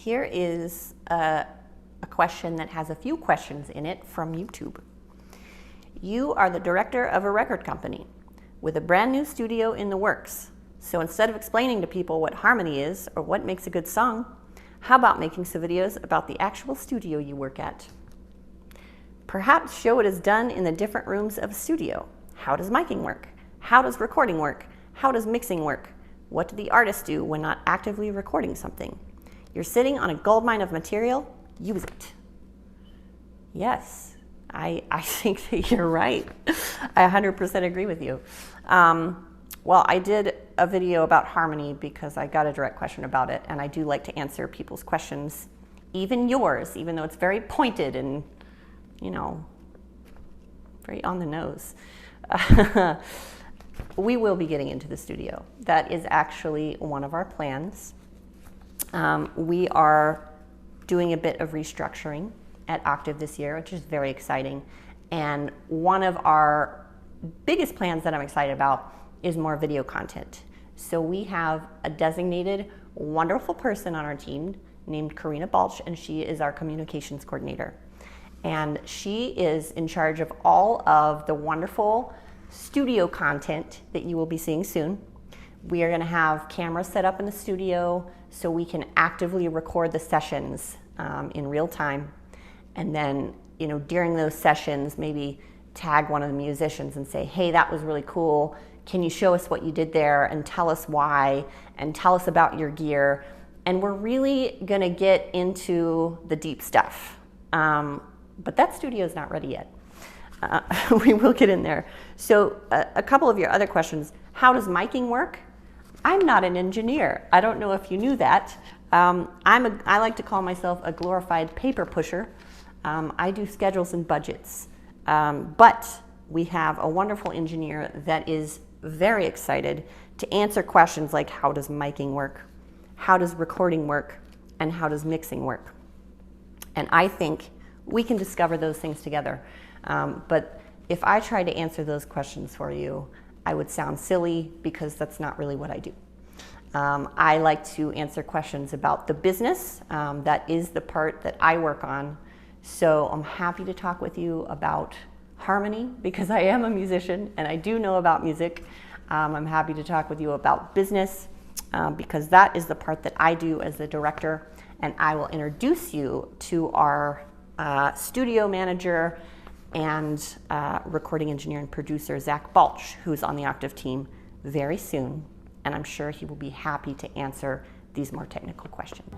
Here is a question that has a few questions in it from YouTube. You are the director of a record company with a brand new studio in the works. So instead of explaining to people what harmony is or what makes a good song, how about making some videos about the actual studio you work at? Perhaps show what is done in the different rooms of a studio. How does miking work? How does recording work? How does mixing work? What do the artists do when not actively recording something? You're sitting on a goldmine of material, use it. Yes, I think that you're right. I 100% agree with you. Well, I did a video about harmony because I got a direct question about it, and I do like to answer people's questions, even yours, even though it's very pointed and, you know, very on the nose. We will be getting into the studio. That is actually one of our plans. We are doing a bit of restructuring at Octave this year, which is very exciting. And one of our biggest plans that I'm excited about is more video content. So we have a designated wonderful person on our team named Karina Balch, and she is our communications coordinator. And she is in charge of all of the wonderful studio content that you will be seeing soon. We are going to have cameras set up in the studio so we can actively record the sessions in real time. And then, you know, during those sessions, maybe tag one of the musicians and say, hey, that was really cool. Can you show us what you did there and tell us why and tell us about your gear? And we're really going to get into the deep stuff. But that studio is not ready yet. We will get in there. So a couple of your other questions. How does miking work? I'm not an engineer. I don't know if you knew that. I like to call myself a glorified paper pusher. I do schedules and budgets. But we have a wonderful engineer that is very excited to answer questions like how does miking work? How does recording work? And how does mixing work? And I think we can discover those things together. But if I try to answer those questions for you, I would sound silly because that's not really what I do. I like to answer questions about the business. That is the part that I work on. So I'm happy to talk with you about harmony because I am a musician and I do know about music. I'm happy to talk with you about business because that is the part that I do as the director. And I will introduce you to our studio manager and recording engineer and producer, Zach Balch, who's on the Octave team very soon. And I'm sure he will be happy to answer these more technical questions.